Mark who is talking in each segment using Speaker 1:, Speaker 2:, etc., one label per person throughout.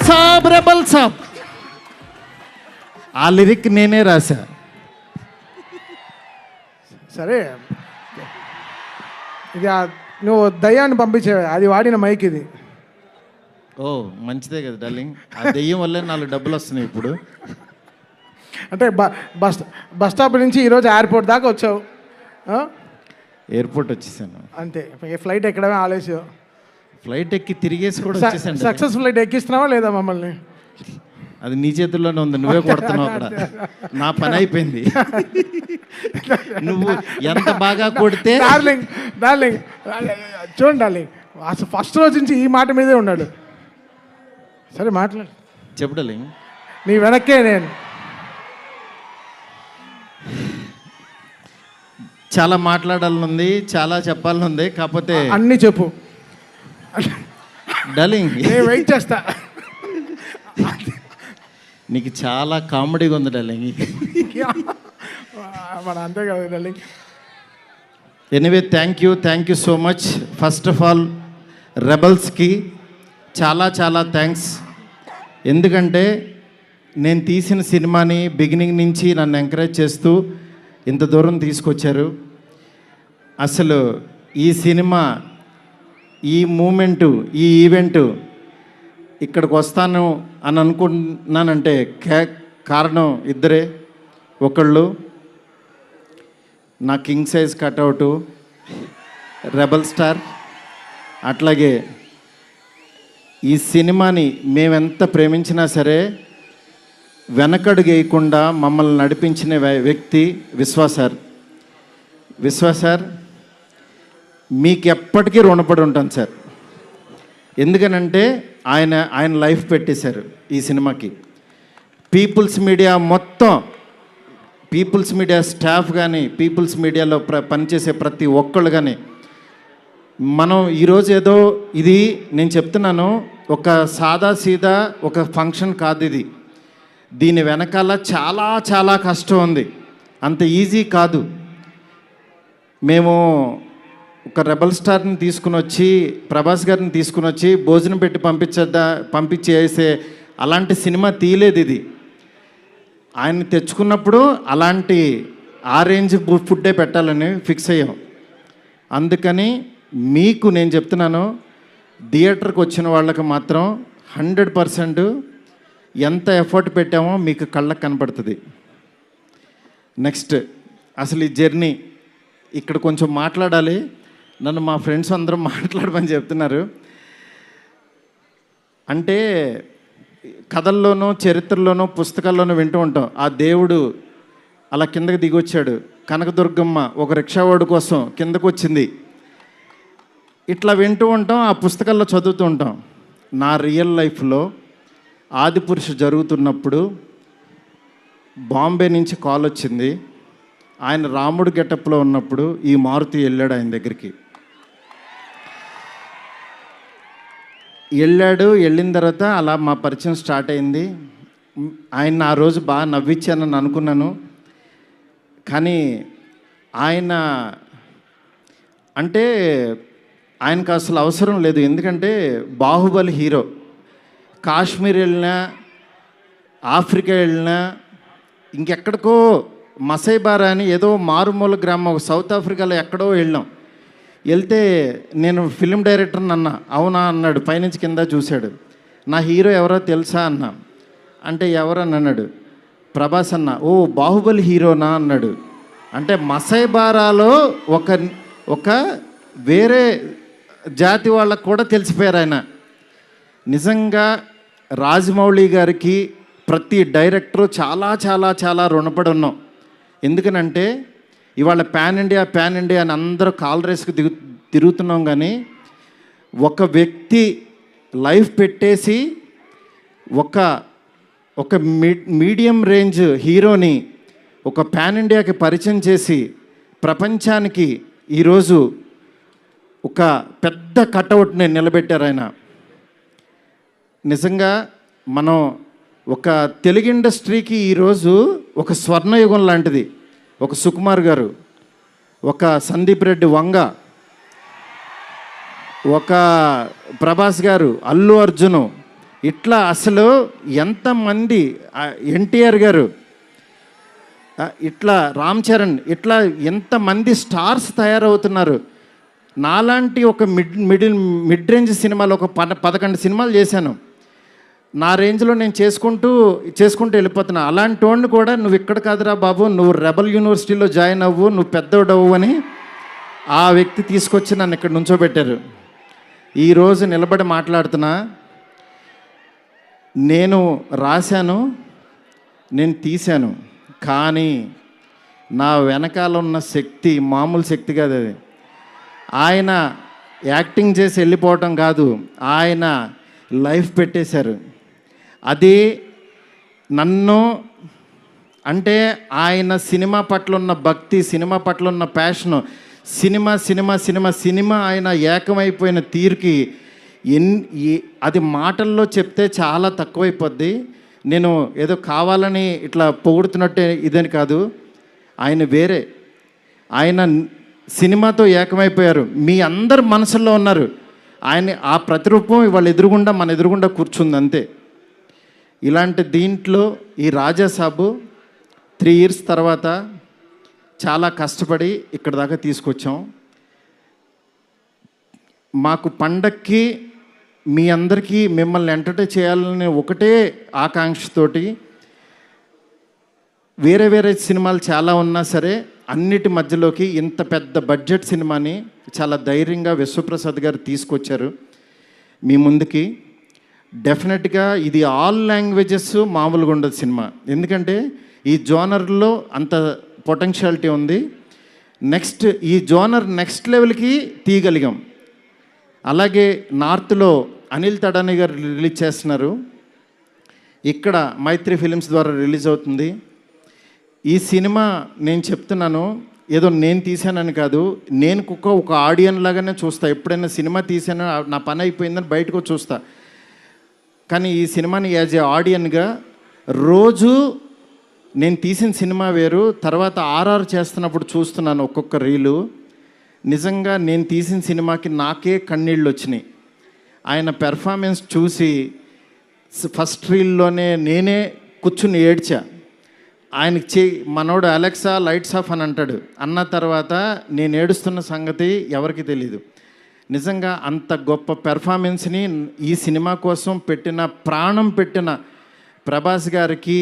Speaker 1: సాబ్ rebel సాబ్. ఆ lyric నేనే రాశా.
Speaker 2: సరే, ఇది నువ్వు దయ్యాన్ని పంపించేవా, అది వాడిన మైక్ ఇది.
Speaker 1: ఓ మంచిదే కదా డార్లింగ్, ఆ దెయ్యం వల్లే 4 డబ్బులు వస్తున్నాయి ఇప్పుడు.
Speaker 2: అంటే బస్ స్టాప్ నుంచి ఈరోజు ఎయిర్పోర్ట్ దాకా వచ్చావు.
Speaker 1: ఎయిర్పోర్ట్ వచ్చేసాను
Speaker 2: అంతే, ఫ్లైట్ ఎక్కడమే ఆలస్యం.
Speaker 1: ఫ్లైట్ ఎక్కి తిరిగేసి కూడా వచ్చేసాను.
Speaker 2: సక్సెస్ ఫ్లైట్ ఎక్కిస్తున్నావా లేదా మమ్మల్ని?
Speaker 1: అది నీ చేతుల్లోనే ఉంది, నువ్వే కొడుతున్నావు అక్కడ. నా పని అయిపోయింది. నువ్వు ఎంత బాగా కొడితే.
Speaker 2: డార్లింగ్ చూడండి డార్లింగ్, అసలు ఫస్ట్ రోజు నుంచి ఈ మాట మీదే ఉన్నాడు. సరే మాట్లాడు,
Speaker 1: చెప్పు డార్లింగ్.
Speaker 2: నీ వెనక్కే నేను.
Speaker 1: చాలా మాట్లాడాలనుంది, చాలా చెప్పాలనుంది, కాకపోతే
Speaker 2: అన్నీ చెప్పు
Speaker 1: డార్లింగ్.
Speaker 2: నేను వెయిట్ చేస్తా.
Speaker 1: నీకు చాలా కామెడీగా ఉంది డార్లింగ్.
Speaker 2: మన అంతే కదా darling.
Speaker 1: Anyway thank you so much. First of all రెబల్స్కి చాలా చాలా థ్యాంక్స్. ఎందుకంటే నేను తీసిన సినిమాని బిగినింగ్ నుంచి నన్ను ఎంకరేజ్ చేస్తూ ఇంత దూరం తీసుకొచ్చారు. అసలు ఈ సినిమా, ఈ మూమెంటు, ఈ ఈవెంటు ఇక్కడికి వస్తాను అని అనుకుంటున్నానంటే కారణం ఇద్దరే. ఒకళ్ళు నా కింగ్ సైజ్ కట్అవుటు రెబల్ స్టార్, అట్లాగే ఈ సినిమాని మేమెంత ప్రేమించినా సరే వెనకడుగు వేయకుండా మమ్మల్ని నడిపించిన వ్యక్తి విశ్వ సార్. మీకు ఎప్పటికీ రుణపడి ఉంటాను సార్. ఎందుకనంటే ఆయన లైఫ్ పెట్టేశారు ఈ సినిమాకి. పీపుల్స్ మీడియా మొత్తం, పీపుల్స్ మీడియా స్టాఫ్ కానీ, పీపుల్స్ మీడియాలో పనిచేసే ప్రతి ఒక్కళ్ళు కానీ, మనం ఈరోజు ఏదో ఇది నేను చెప్తున్నాను, ఒక సాదా సీదా ఒక ఫంక్షన్ కాదు ఇది. దీని వెనకాల చాలా చాలా కష్టం ఉంది, అంత ఈజీ కాదు. మేము ఒక రెబల్ స్టార్ని తీసుకుని వచ్చి, ప్రభాస్ గారిని తీసుకుని వచ్చి భోజనం పెట్టి పంపించేసే అలాంటి సినిమా తీయలేదు ఇది. ఆయన తెచ్చుకున్నప్పుడు అలాంటి ఆ రేంజ్ ఫుడ్డే పెట్టాలని ఫిక్స్ అయ్యాం. అందుకని మీకు నేను చెప్తున్నాను, థియేటర్కి వచ్చిన వాళ్ళకి మాత్రం 100% ఎంత ఎఫర్ట్ పెట్టామో మీకు కళ్ళకు కనపడుతుంది. నెక్స్ట్ అసలు ఈ జర్నీ ఇక్కడ కొంచెం మాట్లాడాలి. నన్ను మా ఫ్రెండ్స్ అందరూ మాట్లాడమని చెప్తున్నారు. అంటే కథల్లోనూ, చరిత్రలోనూ, పుస్తకాల్లోనూ వింటూ ఉంటాం, ఆ దేవుడు అలా కిందకి దిగొచ్చాడు, కనకదుర్గమ్మ ఒక రిక్షావాడు కోసం కిందకు వచ్చింది, ఇట్లా వింటూ ఉంటాం, ఆ పుస్తకాల్లో చదువుతూ ఉంటాం. నా రియల్ లైఫ్లో ఆదిపురుష జరుగుతున్నప్పుడు బాంబే నుంచి కాల్ వచ్చింది. ఆయన రాముడు గెటప్లో ఉన్నప్పుడు ఈ మారుతి వెళ్ళాడు ఆయన దగ్గరికి. వెళ్ళిన తర్వాత అలా మా పరిచయం స్టార్ట్ అయింది. ఆయన ఆ రోజు బాగా నవ్వించానని అనుకున్నాను. కానీ ఆయన అంటే ఆయనకు అసలు అవసరం లేదు. ఎందుకంటే బాహుబలి హీరో. కాశ్మీర్ వెళ్ళినా, ఆఫ్రికా వెళ్ళినా, ఇంకెక్కడికో మసైబారా అని ఏదో మారుమూల గ్రామం సౌత్ ఆఫ్రికాలో ఎక్కడో వెళ్ళాం. వెళ్తే నేను ఫిలిం డైరెక్టర్ని అన్నా. అవునా అన్నాడు, పైనుంచి కింద చూశాడు. నా హీరో ఎవరో తెలుసా అన్నా. అంటే ఎవరని అన్నాడు. ప్రభాస్ అన్న. ఓ బాహుబలి హీరోనా అన్నాడు. అంటే మసైబారాలో ఒక వేరే జాతి వాళ్ళకు కూడా తెలిసిపోయారు ఆయన. నిజంగా రాజమౌళి గారికి ప్రతి డైరెక్టరు చాలా చాలా చాలా రుణపడి ఉన్నాం. ఎందుకనంటే ఇవాళ ప్యాన్ ఇండియా అని అందరూ కాల్ రేస్కి తిరుగుతున్నాం, కానీ ఒక వ్యక్తి లైఫ్ పెట్టేసి ఒక మీడియం రేంజ్ హీరోని ఒక ప్యాన్ ఇండియాకి పరిచయం చేసి ప్రపంచానికి ఈరోజు ఒక పెద్ద కటౌట్ని నిలబెట్టారు ఆయన. నిజంగా మనం ఒక తెలుగు ఇండస్ట్రీకి ఈరోజు ఒక స్వర్ణయుగం లాంటిది. ఒక సుకుమార్ గారు, ఒక సందీప్ రెడ్డి వంగ, ఒక ప్రభాస్ గారు, అల్లు అర్జును, ఇట్లా అసలు ఎంతమంది ఎన్టీఆర్ గారు, ఇట్లా రామ్ చరణ్, ఇట్లా ఎంతమంది స్టార్స్ తయారవుతున్నారు. నాలాంటి ఒక మిడ్ రేంజ్ సినిమాలు ఒక 11 సినిమాలు చేశాను. నా రేంజ్లో నేను చేసుకుంటూ వెళ్ళిపోతున్నా. అలాంటి వాడిని కూడా నువ్వు ఇక్కడ కాదురా బాబు, నువ్వు రెబల్ యూనివర్సిటీలో జాయిన్ అవ్వు, నువ్వు పెద్దోడవు అని ఆ వ్యక్తి తీసుకొచ్చి నన్ను ఇక్కడ నుంచోబెట్టారు. ఈరోజు నిలబడి మాట్లాడుతున్నా. నేను రాశాను, నేను తీశాను, కానీ నా వెనకాల ఉన్న శక్తి మామూలు శక్తి కాదు. అది ఆయన యాక్టింగ్ చేసి వెళ్ళిపోవటం కాదు, ఆయన లైఫ్ పెట్టేశారు. అది నన్ను అంటే ఆయన సినిమా పట్ల ఉన్న భక్తి, సినిమా పట్ల ఉన్న ప్యాషను, సినిమా ఆయన ఏకమైపోయిన తీరుకి అది మాటల్లో చెప్తే చాలా తక్కువైపోద్ది. నేను ఏదో కావాలని ఇట్లా పొగుడుతున్నట్టే ఇదని కాదు. ఆయన వేరే, ఆయన సినిమాతో ఏకమైపోయారు. మీ అందరు మనసుల్లో ఉన్నారు. ఆయన ఆ ప్రతిరూపం ఇవాళ మన ఎదురుగుండా కూర్చుంది అంతే. ఇలాంటి దీంట్లో ఈ రాజాసాబు 3 years తర్వాత చాలా కష్టపడి ఇక్కడ దాకా తీసుకొచ్చాం. మాకు పండక్కి మీ అందరికీ మిమ్మల్ని ఎంటర్టైన్ చేయాలని ఒకటే ఆకాంక్షతోటి వేరే సినిమాలు చాలా ఉన్నా సరే అన్నిటి మధ్యలోకి ఇంత పెద్ద బడ్జెట్ సినిమాని చాలా ధైర్యంగా విశ్వప్రసాద్ గారు తీసుకొచ్చారు మీ ముందుకి. డెఫినెట్గా ఇది ఆల్ లాంగ్వేజెస్ మామూలుగా ఉండదు సినిమా, ఎందుకంటే ఈ జోనర్లో అంత పొటెన్షియాలిటీ ఉంది. నెక్స్ట్ ఈ జోనర్ నెక్స్ట్ లెవెల్కి తీయగలిగాం. అలాగే నార్త్లో అనిల్ తడాని గారు రిలీజ్ చేస్తున్నారు, ఇక్కడ మైత్రి ఫిలిమ్స్ ద్వారా రిలీజ్ అవుతుంది. ఈ సినిమా నేను చెప్తున్నాను, ఏదో నేను తీశానని కాదు, నేను ఒక ఆడియన్ లాగానే చూస్తా. ఎప్పుడైనా సినిమా తీసాను నా పని అయిపోయిందని బయటకు చూస్తా, కానీ ఈ సినిమాని యాజ్ ఏ ఆడియన్గా రోజు నేను తీసిన సినిమా వేరు, తర్వాత ఆర్ఆర్ చేస్తున్నప్పుడు చూస్తున్నాను ఒక్కొక్క రీలు. నిజంగా నేను తీసిన సినిమాకి నాకే కన్నీళ్ళు వచ్చినాయి. ఆయన పెర్ఫార్మెన్స్ చూసి ఫస్ట్ రీల్లోనే నేనే కూర్చుని ఏడ్చా. ఆయనకి మనోడు అలెక్సా లైట్స్ ఆఫ్ అని అంటాడు, అన్న తర్వాత నేను ఏడుస్తున్న సంగతి ఎవరికి తెలీదు. నిజంగా అంత గొప్ప పెర్ఫార్మెన్స్ని ఈ సినిమా కోసం ప్రాణం పెట్టిన ప్రభాస్ గారికి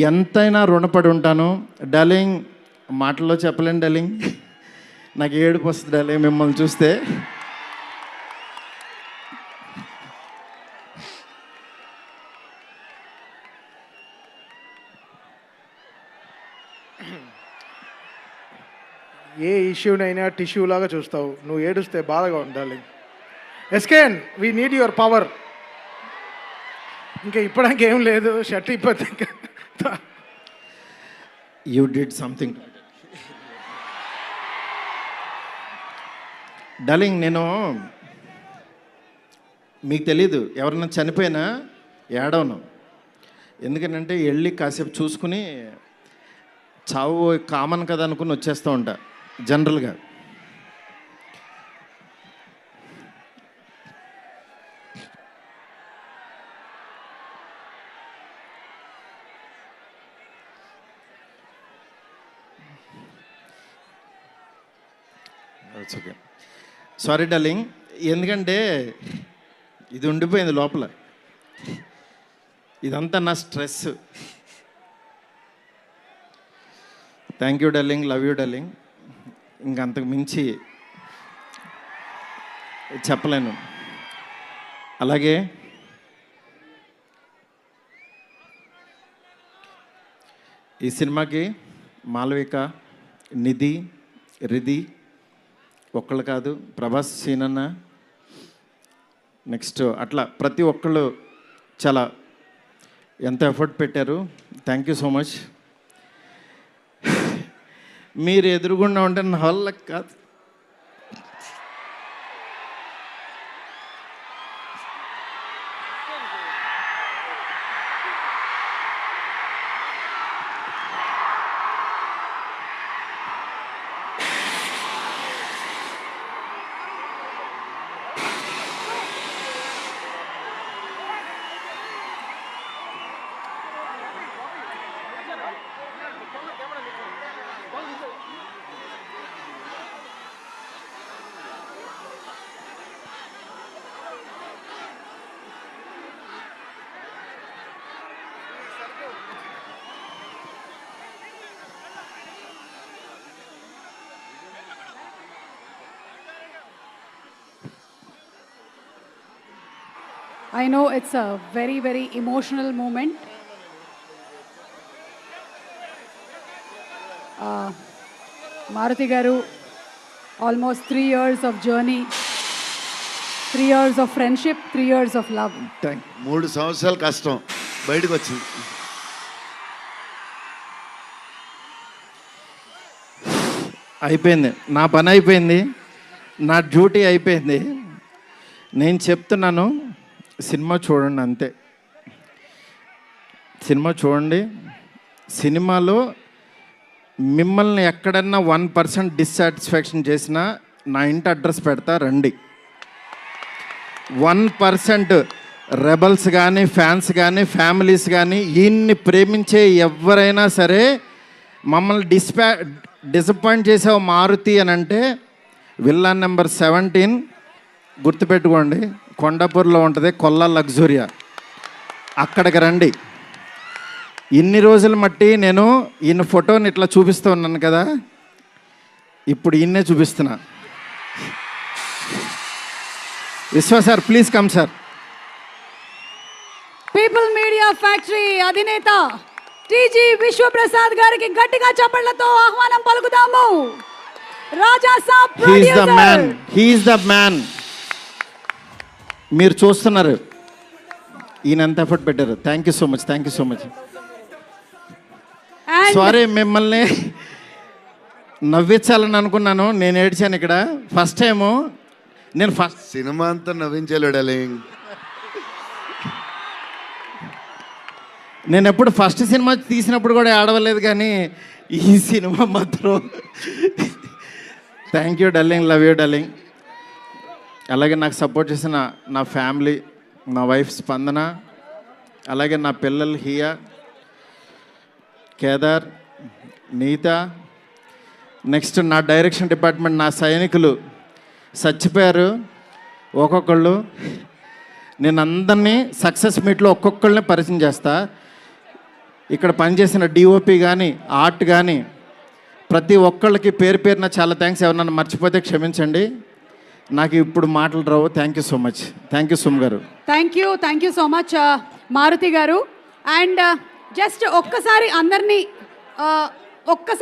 Speaker 1: ఎంతైనా రుణపడి ఉంటాను. డార్లింగ్, మాటల్లో చెప్పలేను డార్లింగ్, నాకు ఏడుపు వస్తుంది డార్లింగ్ మిమ్మల్ని చూస్తే.
Speaker 2: ఏ ఇష్యూనైనా టిష్యూ లాగా చూస్తావు, నువ్వు ఏడుస్తే బాధగా ఉండాలి. ఎస్కేన్, వీ నీడ్ యువర్ పవర్. ఇంకా ఇప్పడానికి ఏం లేదు, షర్ట్ ఇప్పటి
Speaker 1: యూ డిడ్ సంథింగ్ డార్లింగ్. నేను మీకు తెలీదు, ఎవరన్నా చనిపోయినా ఏడవను, ఎందుకంటే వెళ్ళి కాసేపు చూసుకుని చావు కామన్ కదా అనుకుని వచ్చేస్తూ ఉంటా జనరల్గా. ఓకే, సారీ డార్లింగ్, ఎందుకంటే ఇది ఉండిపోయింది లోపల, ఇదంతా నా stress. Thank you darling, love you darling. ఇంకంతకు మించి చెప్పలేను. అలాగే ఈ సినిమాకి మాలవిక, నిధి, రిధి ఒక్కళ్ళు కాదు, ప్రభాస్, సీనన్న, నెక్స్ట్ అట్లా ప్రతి ఒక్కళ్ళు చాలా ఎంత ఎఫర్ట్ పెట్టారు. Thank you so much. మీరు ఎదురుగుండా ఉంటే నా వల్ల కాదు.
Speaker 3: I know it's a very, very emotional moment. Maruti Garu, almost 3 years of journey, 3 years of friendship, 3 years of love.
Speaker 4: 3 సంవత్సరాలు కష్టం బయటకు వచ్చింది.
Speaker 1: అయిపోయింది, నా పని అయిపోయింది, నా డ్యూటీ అయిపోయింది. నేను చెప్తున్నాను, సినిమా చూడండి అంతే. సినిమా చూడండి. సినిమాలో మిమ్మల్ని ఎక్కడన్నా 1% డిస్సాటిస్ఫాక్షన్ చేసినా నా ఇంటి అడ్రస్ పెడతా, రండి. 1% రెబల్స్ కానీ, ఫ్యాన్స్ కానీ, ఫ్యామిలీస్ కానీ, ఈయన్ని ప్రేమించే ఎవరైనా సరే మమ్మల్ని డిసప్పాయింట్ చేసావు మారుతి అని అంటే విల్లా నెంబర్ 17 గుర్తుపెట్టుకోండి, కొండాపూర్లో ఉంటుంది, కొల్లా లగ్జూరియా. అక్కడికి రండి. ఇన్ని రోజులు మట్టి నేను ఈయన ఫోటోని ఇట్లా చూపిస్తూ ఉన్నాను కదా, ఇప్పుడు ఈయన్నే చూపిస్తున్నా. Vishwa sir, please come sir.
Speaker 3: People media factory అధినేత టీజీ విశ్వప్రసాద్ గారికి గట్టిగా చప్పట్లతో ఆహ్వానం పలుకుదాము. Raja Saab
Speaker 1: he's the man, he's the man. మీరు చూస్తున్నారు ఈయన ఎంత ఎఫర్ట్ పెట్టారు. Thank you so much, thank you so much. Sorry, మిమ్మల్ని నవ్వించాలని అనుకున్నాను, నేను ఏడ్చాను ఇక్కడ. ఫస్ట్ టైము నేను
Speaker 4: సినిమా అంతా నవ్వించాడు డార్లింగ్.
Speaker 1: నేను ఎప్పుడు ఫస్ట్ సినిమా తీసినప్పుడు కూడా ఆడవలేదు, కానీ ఈ సినిమా మాత్రం thank you darling, love you darling. అలాగే నాకు సపోర్ట్ చేసిన నా ఫ్యామిలీ, నా వైఫ్ స్పందన, అలాగే నా పిల్లలు హియా, కేదార్, నీత, నెక్స్ట్ నా డైరెక్షన్ డిపార్ట్మెంట్, నా సైనికులు చచ్చిపోయారు ఒక్కొక్కళ్ళు. నేను అందరినీ సక్సెస్ మీట్లో ఒక్కొక్కళ్ళని పరిచయం చేస్తా. ఇక్కడ పనిచేసిన డిఓపి కానీ, ఆర్ట్ కానీ, ప్రతి ఒక్కళ్ళకి పేరు పేరున చాలా థ్యాంక్స్. ఎవరన్నా మర్చిపోతే క్షమించండి, నాకు ఇప్పుడు మాటలు రావు. Thank you so much. Thank you సుమ్ గారు.
Speaker 3: Thank you so much Maruthi గారు. అండ్ జస్ట్ ఒక్కసారి అందరినీ ఒక్కసారి